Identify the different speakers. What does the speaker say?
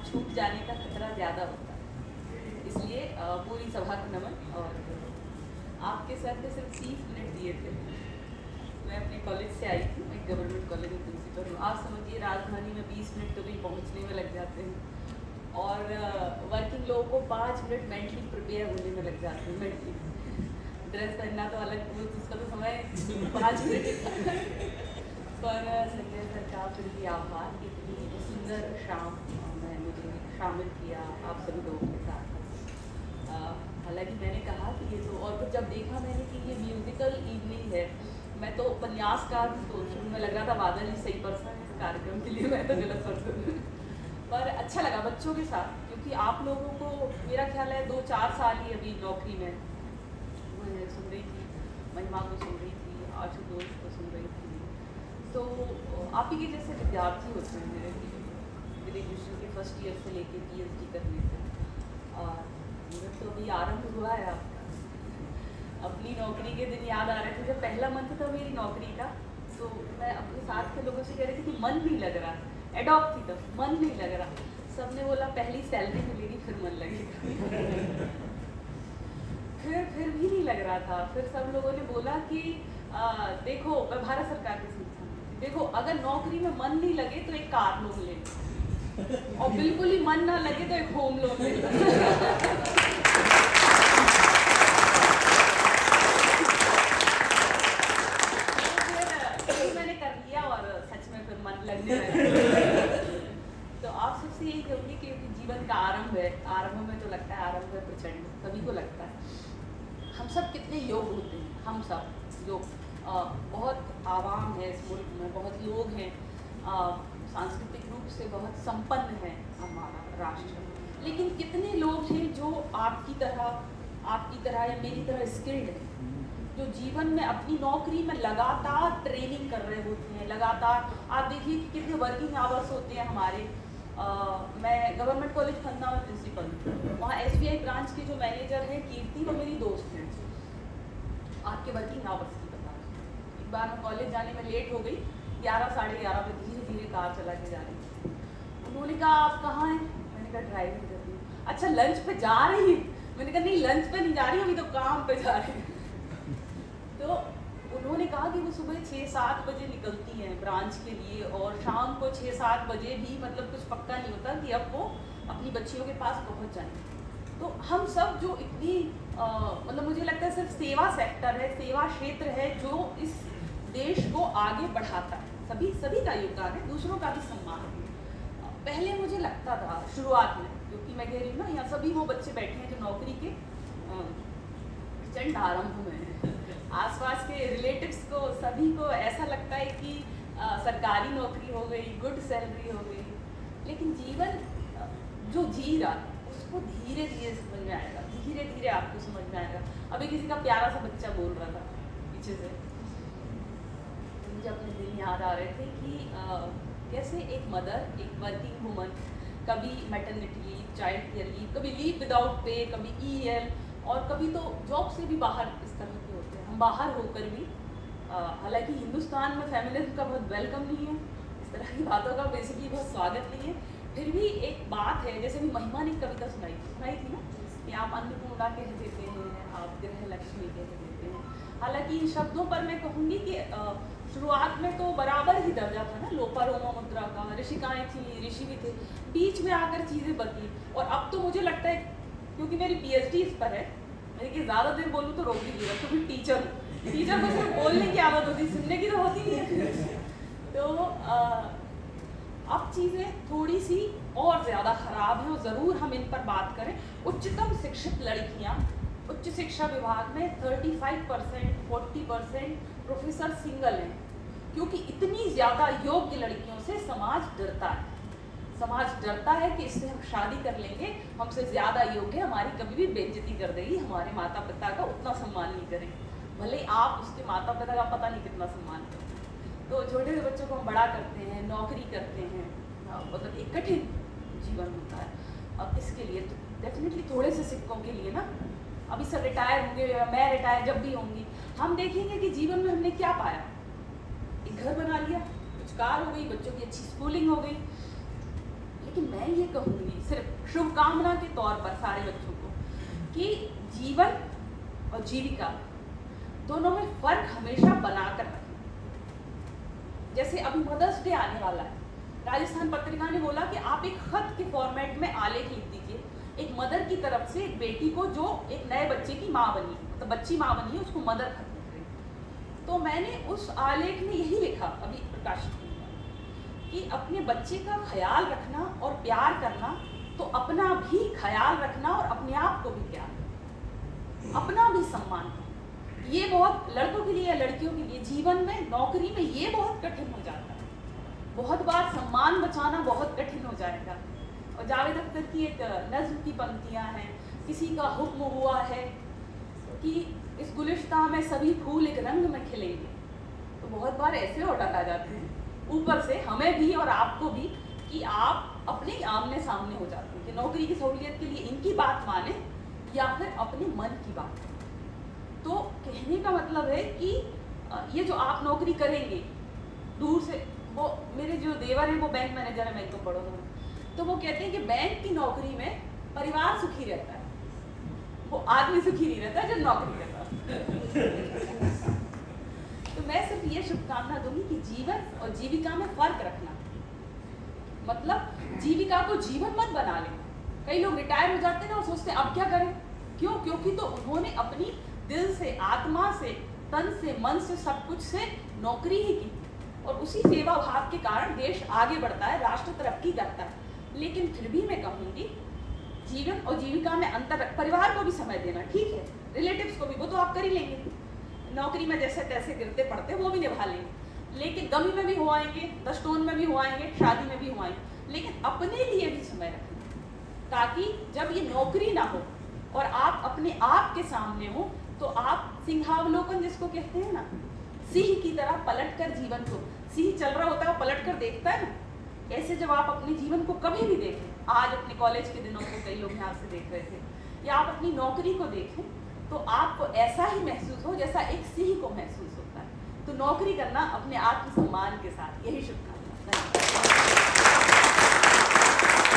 Speaker 1: छूट जाने का खतरा ज़्यादा होता है। इसलिए पूरी सभा को नमन। और आपके सर ने सिर्फ 30 मिनट दिए थे। मैं अपने कॉलेज से आई थी, मैं गवर्नमेंट कॉलेज में प्रिंसिपल हूँ। आप समझिए राजधानी में 20 मिनट तो कहीं पहुँचने में लग जाते हैं और वर्किंग लोगों को 5 मिनट मेंटली प्रिपेयर होने में लग जाते हैं। मेंटली ड्रेस पहनना तो अलग, वो उसका तो समय 5 मिनट पर संजय सर का फिर भी आभार, इतनी सुंदर शाम में मुझे शामिल किया आप सभी लोगों के साथ। हालांकि मैंने कहा कि ये तो, और फिर जब देखा मैंने कि ये म्यूजिकल इवनिंग है, मैं तो उपन्यासकार तो शुरू में लग रहा था बादल ही सही पर्सन है कार्यक्रम के लिए, मैं तो गलत पर्सन पर अच्छा लगा बच्चों के साथ, क्योंकि आप लोगों को मेरा ख्याल है 2-4 साल ही अभी नौकरी में। वो सुन रही थी, महिमा को सुन रही थी, आशुतोष को सुन रही थी, तो आप ही के जैसे विद्यार्थी होते हैं मेरे ग्रेजुएशन के फर्स्ट ईयर से लेके PhD करने तक। और मेरा तो अभी आरंभ हुआ है आपका। अपनी नौकरी के दिन याद आ रहे थे, जब पहला मंथ था मेरी नौकरी का, तो मैं अपने साथ के लोगों से कह रही थी कि मन नहीं लग रहा, एडॉप्ट थी तब, मन नहीं लग रहा। सबने बोला पहली सैलरी मिलेगी फिर मन लगेगा। फिर भी नहीं लग रहा था। फिर सब लोगों ने बोला कि देखो, मैं भारत सरकार के संस्थान में थी, देखो अगर नौकरी में मन नहीं लगे तो एक कार लोन ले लो, और बिल्कुल ही मन ना लगे तो एक होम लोन ले लो। फिर मैंने कर लिया और सच में फिर मन लगने लगा। तो आप सबसे यही कहूँगी कि जीवन का आरंभ है, आरंभ में तो लगता है आरंभ है प्रचंड, सभी को लगता है। हम सब कितने योग होते हैं, हम सब योग बहुत आवाम है इस मुल्क में, बहुत लोग हैं, सांस्कृतिक रूप से बहुत संपन्न है हमारा राष्ट्र, लेकिन कितने लोग हैं जो आपकी तरह या मेरी तरह स्किल्ड हैं, जो जीवन में अपनी नौकरी में लगातार ट्रेनिंग कर रहे होते हैं, लगातार। आप देखिए कि कितने वर्किंग आवर्स होते हैं हमारे। मैं गवर्नमेंट कॉलेज खन्ना में प्रिंसिपल हूँ, वहाँ SBI ब्रांच की जो मैनेजर है कीर्ति, वो मेरी दोस्त है। आपके वर्किंग आवर्स की बता रही, एक बार मैं कॉलेज जाने में लेट हो गई, 11 साढ़े 11 बजे धीरे धीरे कार चला के जा रही थी। उन्होंने कहा आप कहाँ हैं? मैंने कहा ड्राइविंग कर रही हूँ। अच्छा लंच पे जा रही? मैंने कहा नहीं लंच पे नहीं जा रही, अभी तो काम पे जा रही हूँ। तो उन्होंने कहा कि वो सुबह 6-7 बजे निकलती हैं ब्रांच के लिए, और शाम को 6-7 बजे भी, मतलब कुछ पक्का नहीं होता कि अब वो अपनी बच्चियों के पास पहुंच जाएंगे। तो हम सब जो इतनी मतलब मुझे लगता है सिर्फ सेवा सेक्टर है, सेवा क्षेत्र है जो इस देश को आगे बढ़ाता है, सभी का योगदान है, दूसरों का भी सम्मान है। पहले मुझे लगता था शुरुआत में, क्योंकि मैं कह रही हूँ ना यहाँ सभी वो बच्चे बैठे हैं जो नौकरी के प्रचंड आरंभ में हैं, आसपास के रिलेटिव्स को सभी को ऐसा लगता है कि सरकारी नौकरी हो गई, गुड सैलरी हो गई, लेकिन जीवन जो जी रहा उसको धीरे धीरे समझ में आएगा, धीरे धीरे आपको समझ में आएगा। अभी किसी का प्यारा सा बच्चा बोल रहा था पीछे से, मुझे अपने दिन याद आ रहे थे कि कैसे एक मदर, एक वर्किंग वूमन, कभी maternity leave, child care leave, कभी लीव विदाउट पे, कभी EL, और कभी तो जॉब से भी बाहर इस तरह के होते हैं। हम बाहर होकर भी, हालांकि हिंदुस्तान में फेमिनिज्म का बहुत वेलकम नहीं है, इस तरह की बातों का बेसिकली बहुत स्वागत नहीं है, फिर भी एक बात है, जैसे भी महिमा ने कविता सुनाई थी ना कि आप अन्नपूर्णा कह देते हैं, आप गृह लक्ष्मी कह देते हैं। हालांकि इन शब्दों पर मैं कहूँगी कि शुरुआत में तो बराबर ही दर्जा था ना लोपा रोमा मुद्रा का, ऋषिकाएँ थी, ऋषि भी थे, बीच में आकर चीज़ें बदली। और अब तो मुझे लगता है, क्योंकि मेरी PhD इस पर है, लेकिन ज़्यादा देर बोलूँ तो रोक दीजिएगा, क्योंकि टीचर को सिर्फ बोलने की आदत होती, सुनने की तो होती नहीं है। तो अब चीज़ें थोड़ी सी और ज़्यादा ख़राब हैं, और ज़रूर हम इन पर बात करें। उच्चतम शिक्षित लड़कियाँ, उच्च शिक्षा विभाग में 35%, 40% प्रोफेसर सिंगल हैं, क्योंकि इतनी ज़्यादा योग्य लड़कियों से समाज डरता है। समाज डरता है कि इससे हम शादी कर लेंगे, हमसे ज़्यादा योग्य, हमारी कभी भी बेइज्जती कर देगी, हमारे माता पिता का उतना सम्मान नहीं करेंगे, भले आप उसके माता पिता का पता नहीं कितना सम्मान करें। तो छोटे से बच्चों को हम बड़ा करते हैं, नौकरी करते हैं, मतलब एक कठिन जीवन होता है। अब इसके लिए तो डेफिनेटली थोड़े से सिक्कों के लिए ना, अभी सब रिटायर होंगे, मैं रिटायर जब भी होंगी, हम देखेंगे कि जीवन में हमने क्या पाया। एक घर बना लिया, कुछ कार हो गई, बच्चों की अच्छी स्कूलिंग हो गई, लेकिन मैं ये कहूँगी सिर्फ शुभकामना के तौर पर सारे बच्चों को कि जीवन और जीविका दोनों में फर्क हमेशा बनाकर रखें। जैसे अभी मदर्स डे आने वाला है, राजस्थान पत्रिका ने बोला कि आप एक खत के फॉर्मेट में आलेख लिख दीजिए एक मदर की तरफ से एक बेटी को जो एक नए बच्चे की माँ बनी, तो बच्ची माँ बनी है, उसको मदर खत लिख रही। तो मैंने उस आलेख में यही लिखा, अभी प्रकाशित हुआ, कि अपने बच्चे का ख्याल रखना और प्यार करना, तो अपना भी ख्याल रखना और अपने आप को भी प्यार करना, अपना भी सम्मान करना। ये बहुत लड़कों के लिए या लड़कियों के लिए जीवन में, नौकरी में ये बहुत कठिन हो जाता है। बहुत बार सम्मान बचाना बहुत कठिन हो जाएगा। और जावेद अख्तर की एक नज़्म की पंक्तियाँ हैं, किसी का हुक्म हुआ है कि इस गुलिस्तां में सभी फूल एक रंग में खिलेंगे। तो बहुत बार ऐसे ऑर्डर आ जाते हैं ऊपर से हमें भी और आपको भी कि आप अपने आमने सामने हो जाते हैं कि नौकरी की सहूलियत के लिए इनकी बात माने या फिर अपने मन की बात। तो कहने का मतलब है कि ये जो आप नौकरी करेंगे दूर से, वो मेरे जो देवर हैं वो बैंक मैनेजर है, मैं इनको पढ़ो, तो वो कहते हैं कि बैंक की नौकरी में परिवार सुखी रहता है, वो आदमी सुखी नहीं रहता जब नौकरी करता है। तो मैं सिर्फ ये शुभकामना दूंगी कि जीवन और जीविका में फर्क रखना, मतलब जीविका को जीवन मत बना लें। कई लोग रिटायर हो जाते हैं ना और सोचते हैं अब क्या करें, क्यों? क्योंकि तो उन्होंने अपनी दिल से, आत्मा से, तन से, मन से, सब कुछ से नौकरी ही की, और उसी सेवा भाव के कारण देश आगे बढ़ता है, राष्ट्र तरक्की करता है। लेकिन फिर भी मैं कहूँगी जीवन और जीविका में अंतर, परिवार को भी समय देना ठीक है, रिलेटिव्स को भी, वो तो आप कर ही लेंगे, नौकरी में जैसे तैसे गिरते पड़ते वो भी निभा लेंगे, लेकिन गमी में भी हो आएंगे, दस्टोन में भी हो आएंगे, शादी में भी हो आएंगे, लेकिन अपने लिए भी समय रखें, ताकि जब ये नौकरी ना हो और आप अपने आप के सामने हो, तो आप सिंहावलोकन जिसको कहते हैं ना, सिंह की तरह पलटकर जीवन को, सिंह चल रहा होता है पलट कर देखता है ना, ऐसे जब आप अपने जीवन को कभी भी देखें, आज अपने कॉलेज के दिनों को कई लोग यहाँ से देख रहे थे, या आप अपनी नौकरी को देखें, तो आपको ऐसा ही महसूस हो जैसा एक सिंह को महसूस होता है। तो नौकरी करना अपने आत्मसम्मान के साथ, यही शुभकामना।